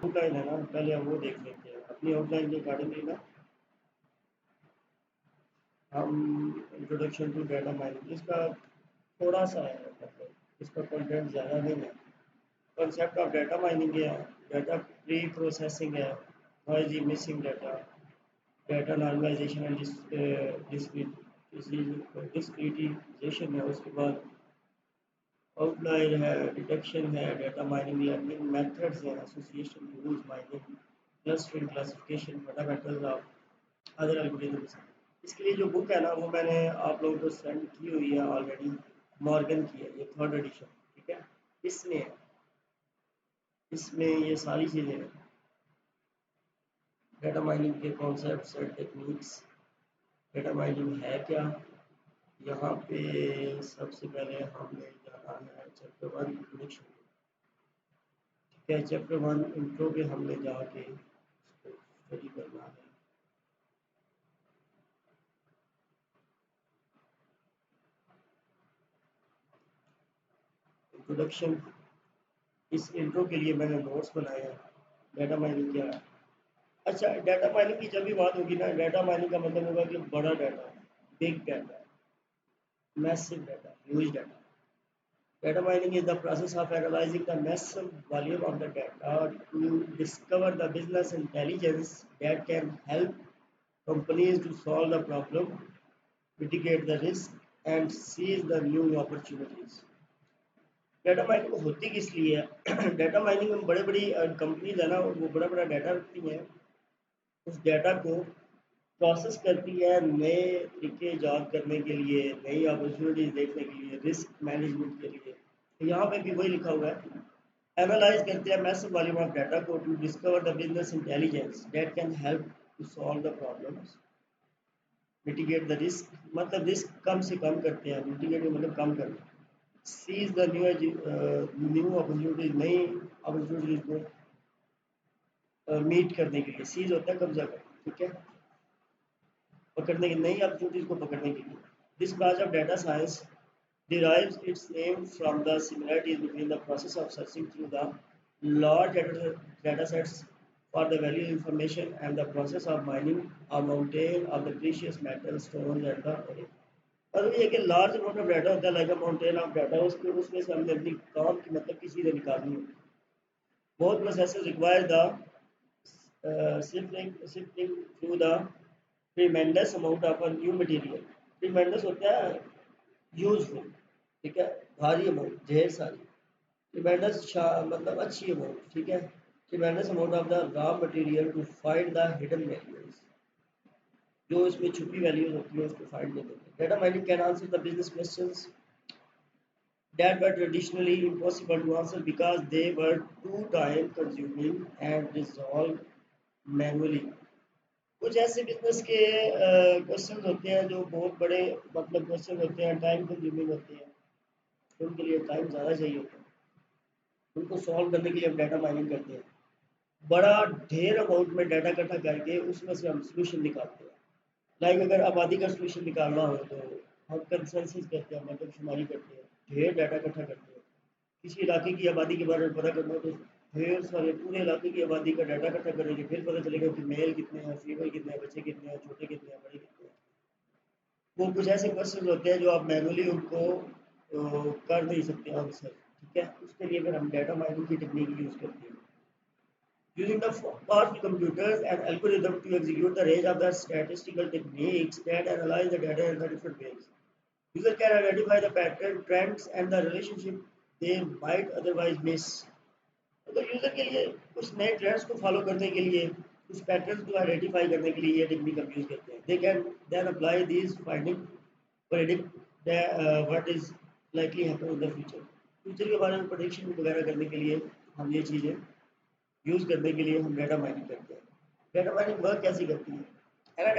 Outline है ना, पहले हम वो देख लेते हैं अपनी आउटलाइन के अकॉर्डिंगली ना। हम इंट्रोडक्शन टू डाटा माइनिंग इसका थोड़ा सा है, मतलब इसका कंटेंट ज़्यादा नहीं है। कंसेप्ट ऑफ डाटा माइनिंग है, डाटा प्री प्रोसेसिंग है, noisy missing data, data normalisation and discretisation है। उसके बाद आउटलाइन है, डिटेक्शन है, डाटा माइनिंग लर्निंग मेथड्स हैं, association rules mining, clustering classification, fundamentals of other algorithms. इसके लिए जो बुक है ना वो मैंने आप लोगों को सेंड की हुई है ऑलरेडी, मॉर्गन की है, ये थर्ड एडिशन, ठीक है। इसमें इसमें ये सारी चीज़ें हैं, डाटा माइनिंग के concepts and techniques, data mining है क्या। यहाँ पे सबसे पहले हमने जाना है चैप्टर 1 इंट्रोडक्शन, ठीक है। चैप्टर 1 इंट्रो पे हमने जाके उसको स्टडी करना है। इंट्रोडक्शन, इस इंट्रो के लिए मैंने नोट्स बनाए हैं। डाटा माइनिंग क्या है। अच्छा, डाटा माइनिंग की जब भी बात होगी ना, डाटा माइनिंग का मतलब होगा कि बड़ा data, big data, massive data, huge data. Data mining is the process of analyzing the massive volume of the data to discover the business intelligence that can help companies to solve the problem, mitigate the risk, and seize the new opportunities. Data mining होती किस लिए है? Data mining में बड़े बड़ी companies है ना, वो बड़ा बड़ा डाटा रखती हैं, उस डाटा को प्रोसेस करती है नए तरीके ईजाद करने के लिए, नई अपॉर्चुनिटीज देखने के लिए, रिस्क मैनेजमेंट के लिए। तो यहाँ पे भी वही लिखा हुआ है, एनालाइज करते हैं मैसिव वॉल्यूम ऑफ डाटा को to discover the business intelligence that can help to solve the problems, mitigate the risk, मतलब रिस्क कम से कम करते हैं, मिटिगेट मतलब कम करना, सीज द न्यू अपॉर्चुनिटीज, नई अपॉर्चुनिटीज को मीट करने के लिए, सीज होता है कब्जा कर, ठीक है, पकड़ने की, नई अपॉर्चुनिटीज को पकड़ने के लिए। This branch of data science derives its name from the similarities between the process of searching through the large data sets for the value information and the process of mining a mountain of the precious metal stones and the ore। मतलब ये कि large amount of data होता है, like a mountain of data, उसके उसमें से हमने अपनी काम की मतलब की चीज़ें निकालनी है। बहुत process require the sifting through the tremendous amount of a new material। tremendous होता है यूजफुल, ठीक है, भारी अमाउंट, ढेर सारी। ट्रिमेंडस मतलब अच्छी अमाउंट, ठीक है। Tremendous amount of the raw material to find the hidden values, जो इसमें छुपी वैल्यूज होती है उसको फाइंड करने में। Data mining can answer the business questions that were traditionally impossible to answer because they were too time consuming and resolved manually। कुछ ऐसे बिजनेस के क्वेश्चन होते हैं जो बहुत बड़े मतलब क्वेश्चन होते हैं, टाइम कंज्यूमिंग होते हैं, उनके लिए टाइम ज़्यादा चाहिए होता है, उनको सॉल्व करने के लिए हम डाटा माइनिंग करते हैं। बड़ा ढेर अमाउंट में डाटा इकट्ठा करके उसमें से हम सोल्यूशन निकालते हैं। लाइक अगर आबादी का सोल्यूशन निकालना हो तो हम कंसेंसस करते हैं, मतलब शुमारी करते हैं, ढेर डाटा इकट्ठा करते हैं। किसी इलाके की आबादी के बारे में पता करना हो तो ढेर सारे पूरे इलाके की आबादी का डाटा इकट्ठा करेंगे, फिर पता चलेगा कि मेल कितने हैं, फीमेल कितने हैं, बच्चे कितने हैं, छोटे कितने हैं, बड़े कितने हैं। वो कुछ ऐसे क्वेश्चन होते हैं जो आप मैनुअली उनको कर नहीं सकते आंसर, ठीक है। उसके लिए फिर हम डाटा माइनिंग की टेक्निक यूज़ करते हैं, using the powerful computers and algorithms to execute the range of the statistical techniques that analyze the data in the different ways। User can identify the pattern, trends, and the relationship they might otherwise miss। अगर user के लिए कुछ नए trends को follow करने के लिए, कुछ पैटर्न्स को आइडेंटिफाई करने के लिए ये टेक्निक हम यूज करते हैं। They can then apply these finding predict what is likely happen in the future. Future के बारे में प्रेडिक्शन वगैरह करने के लिए हम ये चीज़ें यूज़ करने के लिए हम डाटा माइनिंग करते हैं। डाटा माइनिंग वर्क कैसे करती है? Any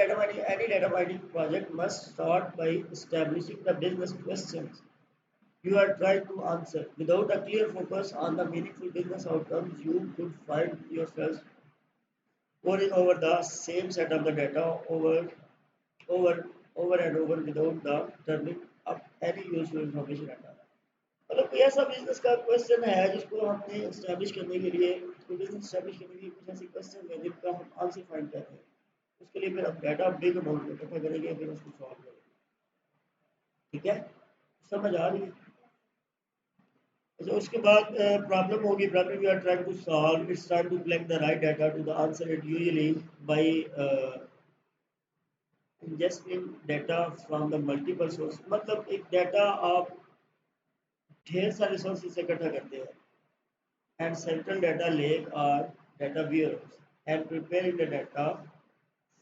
data mining project must start by establishing the business questions you are trying to answer. Without a clear focus on the meaningful business outcomes, you could find yourself poring over the same set of the data over, over and over without the turning up any useful information at all। मतलब कोई ऐसा business का question है जिसको हमने establish करने के लिए, कोई बिजनेस एस्टैब्लिश करने के लिए कुछ ऐसे क्वेश्चन है जिनका हम आंसर फाइंड कर रहे हैं, उसके लिए फिर हम डाटा बिग अमाउंट में इकट्ठा करेंगे, फिर उसको सॉल्व करेंगे। ठीक है, समझ आ रही है? अच्छा, उसके बाद प्रॉब्लम होगी, problem you are trying to solve, it's time to collect the right data to the answer it usually by ingesting data from the multiple source। मतलब एक डाटा आप ढेर सारे सोर्सेज से इकट्ठा करते हैं, and central data lake or data warehouse and preparing the data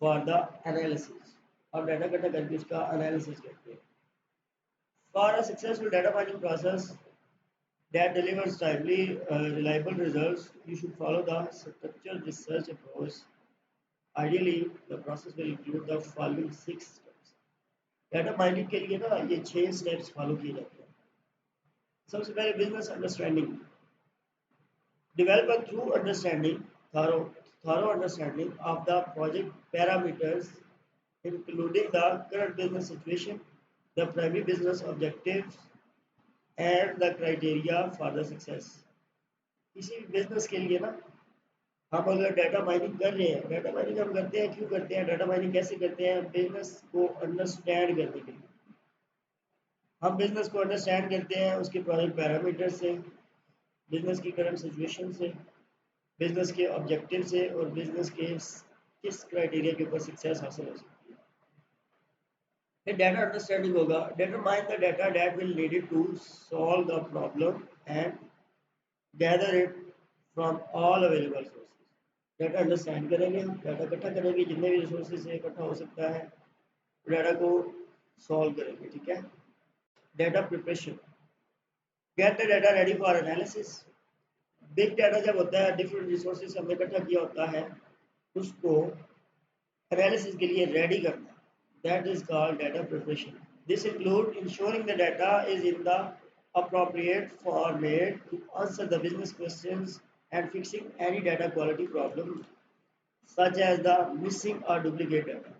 for the analysis, और डाटा इकट्ठा करके उसका एनालिसिस करते हैं। For a successful data mining process that delivers timely, reliable results, you should follow the structured research approach। Ideally, the process will include the following 6 steps। Data mining के लिए ना ये 6 स्टेप्स फॉलो किए जाते हैं। सबसे पहले business understanding, develop a true understanding, thorough understanding of the project parameters, including the current business situation, the primary business objectives, and the criteria for the success। किसी भी बिजनेस के लिए ना हम अगर डाटा माइनिंग कर रहे हैं, डाटा माइनिंग हम करते हैं, क्यों करते हैं, डाटा माइनिंग कैसे करते हैं, बिजनेस को अंडरस्टैंड करने के लिए। हम बिजनेस को अंडरस्टैंड करते हैं उसके प्रोजेक्ट पैरामीटर से, बिजनेस की करंट सिचुएशन से, बिजनेस के ऑब्जेक्टिव से, और बिजनेस के किस क्राइटेरिया के ऊपर सक्सेस हासिल हो सकती है। फिर डाटा अंडरस्टैंडिंग होगा, determine the data that will needed to solve the problem and gather it from all available sources. Data understand करेंगे, डाटा इकट्ठा करेंगे, जितने भी रिसोर्सेज से इकट्ठा हो सकता है, डाटा को सॉल्व करेंगे। ठीक है, data preparation, get the data ready for analysis. Big data जब होता है, डिफरेंट रिसोर्सेज हमने इकट्ठा किया होता है, उसको एनालिसिस के लिए रेडी करना, that is called data preparation. This include ensuring the data is in the appropriate format to answer the business questions and fixing any data quality problem such as the missing or duplicate data।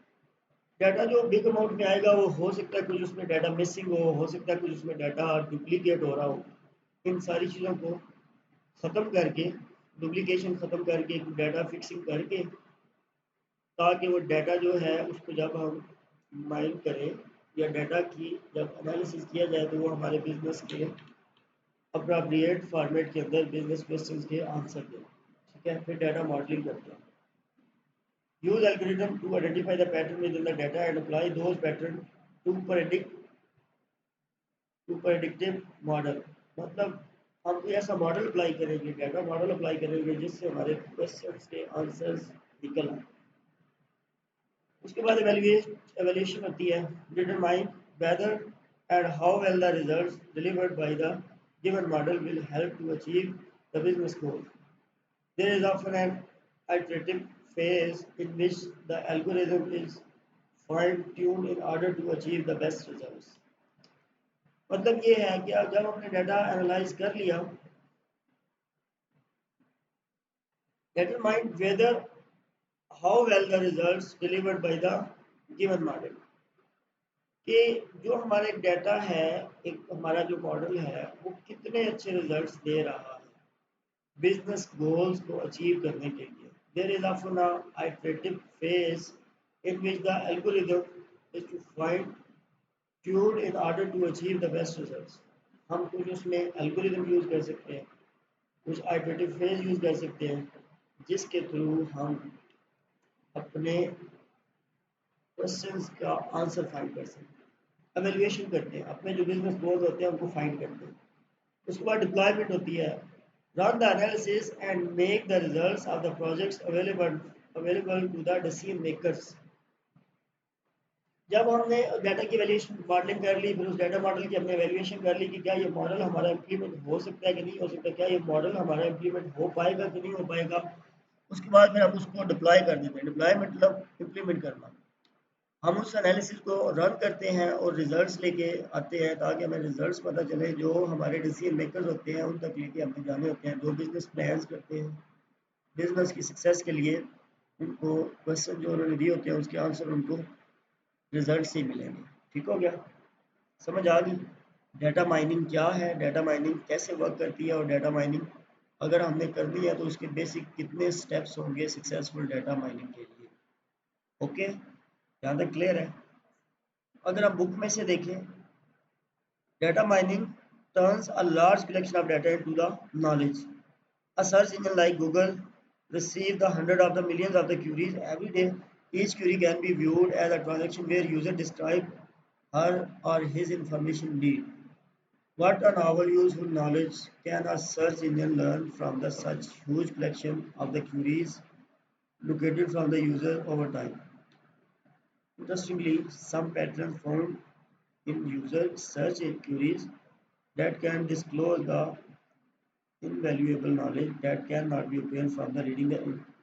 Data जो big amount में आएगा वो हो सकता है कुछ उसमें data missing हो सकता है कुछ उसमें डाटा डुप्लीकेट हो रहा हो। इन सारी चीज़ों को ख़त्म करके, डुप्लीकेशन ख़त्म करके, डाटा फिक्सिंग करके, ताकि वो डाटा जो है उसको जब हम माइन करें या डाटा की जब एनालिसिस किया जाए तो वो हमारे बिजनेस के अप्रोप्रिएट फॉर्मेट के अंदर बिजनेस क्वेश्चंस के आंसर दें। ठीक है, फिर डाटा मॉडलिंग करते हैं। Use algorithm to identify the pattern within the data and apply those pattern to predictive model. मतलब हम कोई ऐसा मॉडल अप्लाई करेंगे, डाटा मॉडल अप्लाई करेंगे जिससे हमारे क्वेश्चंस के आंसर्स निकल आए। उसके बाद एवेल्यूएशन होती है, determine whether and how well the results delivered by the given model will help to achieve the business goal. There is often an iterative phase in which the algorithm is fine tuned in order to achieve the best results। मतलब ये है कि जब हमने data analyse कर लिया, determine whether how well the results delivered by the given model, कि जो हमारे डाटा है, एक हमारा जो मॉडल है वो कितने अच्छे रिजल्ट्स दे रहा है बिजनेस गोल्स को अचीव करने के लिए। There is often a iterative phase in which the algorithm is to find tuned in order to achieve the best results। हम कुछ उसमें एल्गोरिदम यूज कर सकते हैं, कुछ iterative phase यूज कर सकते हैं, जिसके थ्रू हम अपने क्वेश्चंस का आंसर फाइंड कर सकते हैं। एवेल्युएशन करते हैं, अपने जो बिजनेस गोल्स होते हैं उनको फाइंड करते हैं। उसके बाद डिप्लॉयमेंट होती है, run the analysis and make the results of the projects available to the decision makers। जब हमने डाटा की वैल्यूएशन मॉडलिंग कर ली, फिर उस डाटा मॉडल की हमने वैल्यूएशन कर ली कि क्या ये मॉडल हमारा इम्प्लीमेंट हो सकता है कि नहीं हो सकता, क्या ये मॉडल हमारा इम्प्लीमेंट हो पाएगा कि नहीं हो पाएगा। उसके बाद फिर हम उसको डिप्लॉय कर देते हैं। डिप्लॉय मतलब इम्प्लीमेंट करना। हम उस एनालिसिस को रन करते हैं और रिजल्ट्स लेके आते हैं, ताकि हमें रिजल्ट्स पता चले जो हमारे डिसीजन मेकर्स होते हैं उन तक लेके हमें जाने होते हैं, जो बिजनेस प्लान्स करते हैं बिजनेस की सक्सेस के लिए। उनको क्वेश्चन जो उन्होंने दिए होते हैं उसके आंसर उनको रिजल्ट से ही मिलेंगे। ठीक हो गया, समझ आ गई? डाटा माइनिंग क्या है, डाटा माइनिंग कैसे वर्क करती है, और डाटा माइनिंग अगर हमने करनी है तो उसके बेसिक कितने स्टेप्स होंगे सक्सेसफुल डाटा माइनिंग के लिए। ओके, यहाँ तक क्लियर है। अगर आप बुक में से देखें, data mining turns a large collection of data into the knowledge. A search engine like Google receives the hundred of the millions of the queries every day. Each query can be viewed as a transaction where user describe her or his information need. What a novel useful knowledge can a search engine learn from the such huge collection of the queries located from the user over time. Interestingly, some patterns found in user search queries that can disclose the invaluable knowledge that cannot be obtained from the reading the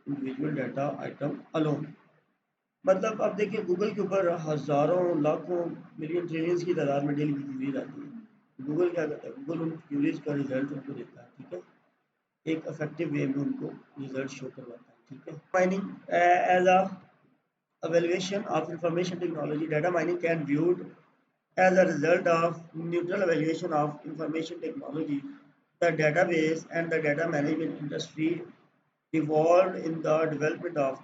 individual data item alone. मतलब अब देखिए, Google के ऊपर हजारों लाखों million trillions की तादाद में डेली की क्यूरीज आती है। गूगल क्या करता है, गूगल उन क्यूरीज का रिजल्ट उनको देता है, ठीक है, एक इफेक्टिव वे में उनको रिजल्ट शो करवाता है, ठीक है। Mining as a evaluation of information technology, data mining can be viewed as a result of neutral evaluation of information technology. The database and the data management industry evolved in the data development of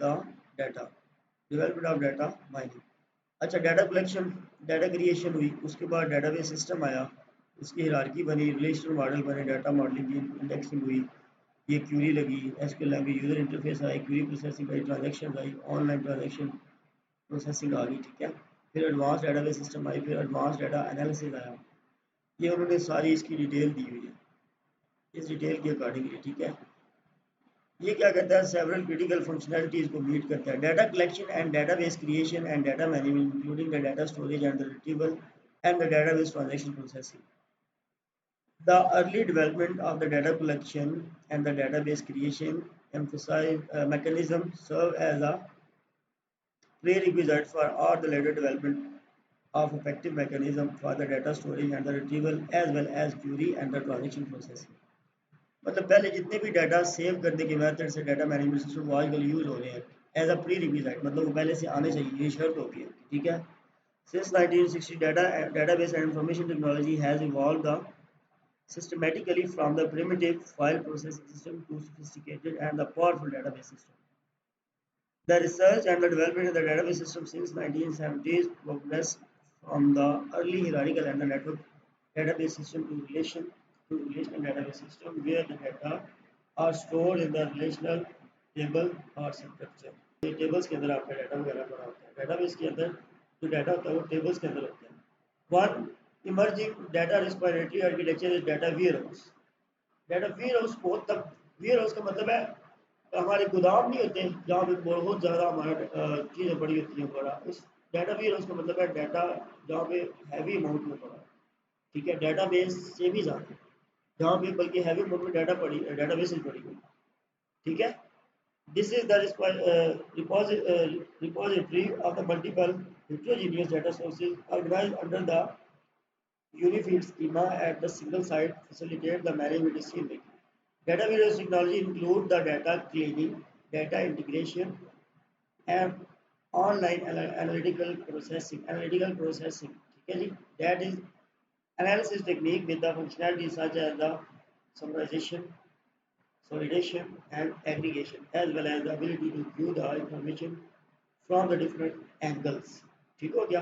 data mining. अच्छा, data collection, data creation हुई, उसके बाद database system आया, उसकी hierarchy बनी, relational model बने, data modelling की indexing हुई, ये क्यूरी लगी, एसक्यूएल लैंग्वेज यूजर इंटरफेस आई, क्यूरी प्रोसेसिंग आई, ट्रांजैक्शन आई, ऑनलाइन ट्रांजैक्शन प्रोसेसिंग आ गई, ठीक है। फिर एडवांस डाटाबेस सिस्टम आई, फिर एडवांस डाटा एनालिसिस आया। ये उन्होंने सारी इसकी डिटेल दी हुई है, इस डिटेल के अकॉर्डिंगली, ठीक है। ये क्या करता है, सेवरल क्रिटिकल फंक्शनैलिटीज को मीट करता है। Data collection and database creation and data management including the data storage and the retrieval and the database transaction processing. The early development of the data collection and the database creation emphasize mechanism serve as a prerequisite for all the later development of effective mechanism for the data storage and the retrieval as well as query and the transaction processing. मतलब पहले जितने भी data save करने के method से data management system वो आजकल use हो रहे हैं एज अ प्री रिक्विजिट, मतलब वो पहले से आने चाहिए, ये शर्त होती है, ठीक है। Since 1960, database and information technology has evolved systematically from the primitive file processing system to sophisticated and the powerful database system. The research and the development of the database system since 1970s progressed from the early hierarchical and the network database system to relational database system where the data are stored in the relational table or structure. ये tables के अंदर आपका data वगैरह पड़ा होता है, database के अंदर जो डाटा होता है वो tables के अंदर होता है। One emerging data repository architecture is data warehouse. Data warehouse बहुत तक, वेयर हाउस का मतलब है हमारे गोदाम नहीं होते जहाँ पे बहुत ज़्यादा हमारा चीज़ें पड़ी होती हैं बड़ा, उस डाटा वेयर हाउस का मतलब है डाटा जहाँ पे हैवी अमाउंट में पड़ा, ठीक है, डाटा बेस से भी ज़्यादा, जहाँ पे बल्कि हैवी अमाउंट में डाटा पड़ी, डाटा बेस पड़ी हुई, ठीक है। This is the repository of the multiple heterogeneous data sources organized under the unified schema at the single site facilitate the management decision making. Data warehouse technology include the data cleaning, data integration, and online analytical processing. Analytical processing, ठीक है जी, that is analysis technique with the functionality such as the summarization, consolidation, and aggregation, as well as the ability to view the information from the different angles. ठीक हो गया,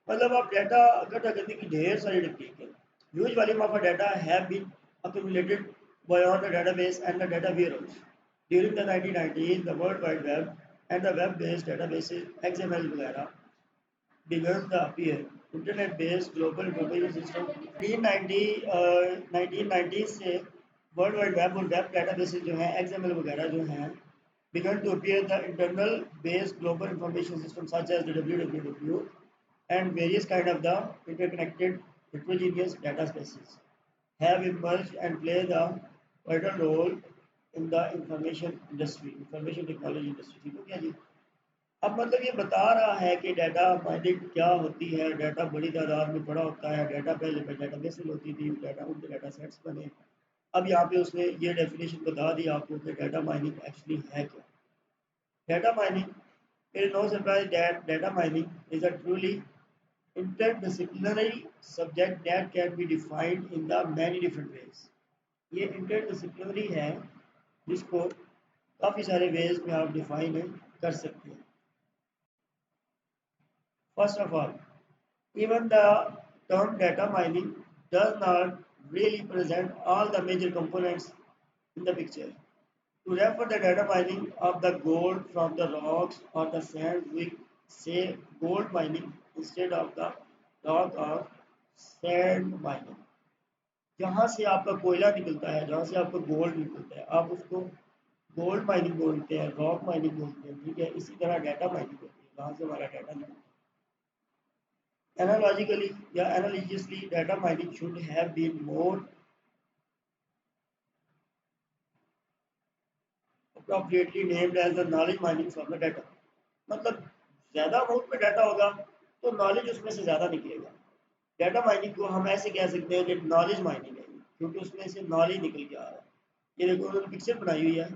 मतलब आप data इकट्ठा करने की ढेर सारी टेक्निक है। Huge volume of data have been accumulated beyond the database and the data warehouse. During the 1990s, the World Wide Web and the web-based databases XML वगैरह began to appear. Internet-based global information system 1990 से world wide web और web databases जो हैं XML वगैरह जो हैं began to appear the internal based global information system such as the WWW and various kind of the interconnected heterogeneous data spaces have emerged and play the vital role in the information industry, information technology industry, ठीक हो गया जी। अब मतलब ये बता रहा है कि डाटा माइनिंग क्या होती है, डाटा बड़ी तादाद में पड़ा होता है, डाटा पहले पे डाटा बेस होती थी, डाटा उनके डाटा सेट्स बने। अब यहाँ पे उसने ये डेफिनेशन बता दी आपको कि डाटा माइनिंग एक्चुअली है क्या। Data mining, it is no surprise that data mining is a truly interdisciplinary subject that can be defined in the many different ways. ये interdisciplinary है जिसको काफ़ी सारे वेज में आप डिफाइन कर सकते हैं. First of all, even the term data mining does not really present all the major components in the picture. To refer the data mining of the gold from the rocks or the sand, we say gold mining instead of the rock or sand mining. जहाँ से आपका कोयला निकलता है, जहाँ से आपका gold निकलता है, आप उसको गोल्ड माइनिंग बोलते हैं, रॉक माइनिंग बोलते हैं, ठीक है. इसी तरह डाटा माइनिंग होती है, जहाँ से हमारा डाटा निकलता है. Analogically, yeah, analogously, data mining should have been more appropriately named as the knowledge mining from the data. मतलब ज़्यादा अमाउंट में डाटा होगा तो नॉलेज उसमें से ज़्यादा निकलेगा. डाटा माइनिंग को हम ऐसे कह सकते हैं कि नॉलेज माइनिंग है, क्योंकि उसमें से नॉलेज निकल के आ रहा है. ये देखो उन्होंने पिक्चर बनाई हुई है,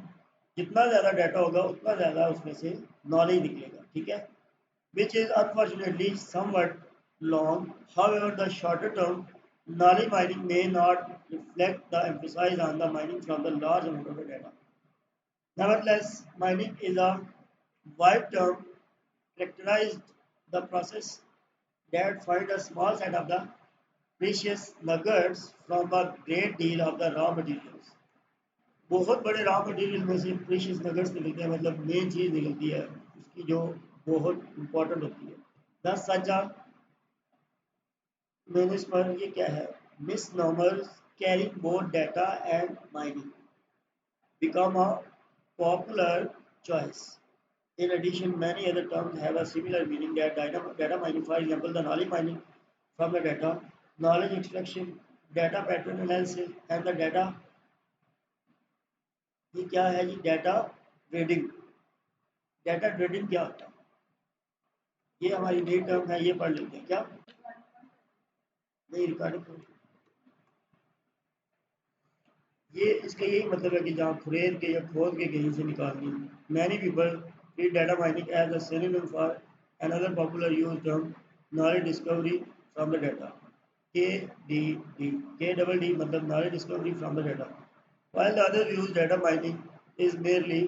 जितना ज़्यादा डाटा होगा उतना ज़्यादा उसमें से नॉलेज निकलेगा, ठीक है. Which is unfortunately somewhat long. However, the shorter term knowledge mining may not reflect the emphasis on the mining from the large amount of the data. Nevertheless, mining is a wide term characterized the process that find a small set of the precious nuggets from a great deal of the raw materials. बहुत बड़े raw material में से precious नगर्स निकलते हैं, मतलब main चीज़ निकलती है उसकी जो बहुत इम्पोर्टेंट होती है. दस सच्चा मैंने पर ये क्या है, misnomers carrying both data and mining become a popular choice. In addition, many other terms have a similar meaning that data mining, for example, the knowledge mining from the data, knowledge extraction, data pattern analysis, and the data. ये क्या है जी, data trading. Data trading क्या होता है, ये हमारी नई term है, ये पढ़ लेते हैं. क्या नई रिकॉर्डिंग, ये इसका यही मतलब है कि जहाँ खुरेद के या खोद के कहीं से निकालनी. Many people treat data mining as a synonym for another popular used term, knowledge discovery from the data. KDD. KDD मतलब knowledge discovery from the data. While the others use data mining is merely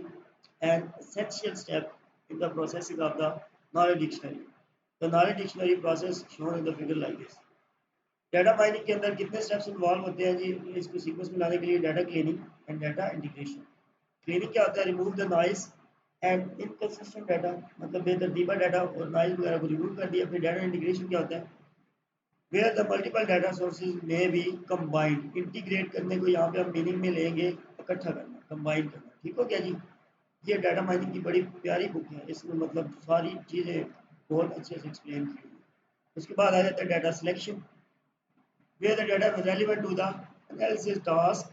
an essential step in the processing of the knowledge dictionary. The knowledge dictionary process shown in the figure like this. Data mining के अंदर कितने steps involve होते हैं जी, इसको sequence में लाने के लिए. Data cleaning and data integration. Cleaning क्या होता है, remove the noise and inconsistent data, मतलब बेतरतीबा डाटा और नॉइस वगैरह को रिमूव कर दिया. फिर डाटा इंटीग्रेशन क्या होता है, where the multiple data sources में बी कंबाइंड. इंटीग्रेट करने को यहाँ पे हम मीनिंग में लेंगे इकट्ठा करना, कंबाइन करना. ठीक हो गया जी. ये डाटा माइनिंग की बड़ी प्यारी बुक है, इसमें मतलब सारी चीज़ें बहुत अच्छे से एक्सप्लेन की हुई. उसके बाद आ जाता है data selection, where the data is relevant to the analysis task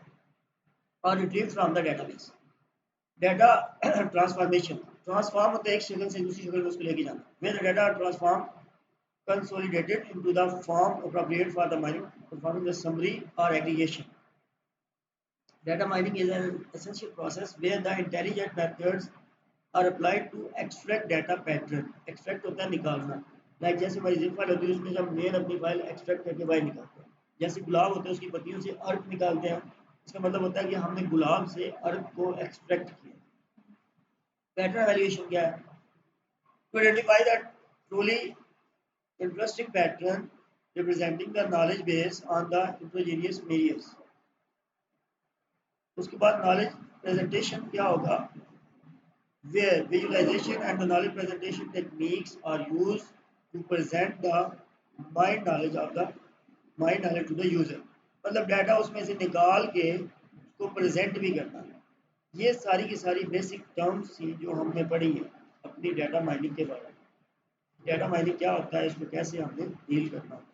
or retrieved from the database. Data transformation, transform होता है एक शक्ल से दूसरी शक्ल में उसको लेके जाना. where the data transform consolidated into the form appropriate for the mining, performing the summary or aggregation. Data mining is an essential process where the intelligent methods are applied to extract data pattern. extract होता है निकालना, like जैसे हमारी zip file होती है उसमें जब main अपनी फाइल एक्सट्रैक्ट करके बाहर निकालते हैं. जैसे गुलाब होते हैं उसकी पत्तियों से अर्क निकालते हैं, इसका मतलब होता है कि हमने गुलाब से अर्क को एक्सट्रैक्ट किया. पैटर्न वैल्यूएशन क्या है, to identify the truly interesting pattern representing the knowledge base on the interestingness measures. उसके बाद नॉलेज प्रेजेंटेशन क्या होगा, where visualization and the knowledge presentation techniques are used to present the mind knowledge of the mind knowledge to the user. मतलब data उसमें से निकाल के उसको प्रेजेंट भी करना है. ये सारी की सारी बेसिक टर्म्स थी जो हमने पढ़ी है अपनी डाटा माइनिंग के बारे में. डाटा माइनिंग क्या होता है, इसको कैसे हमने डील करना है.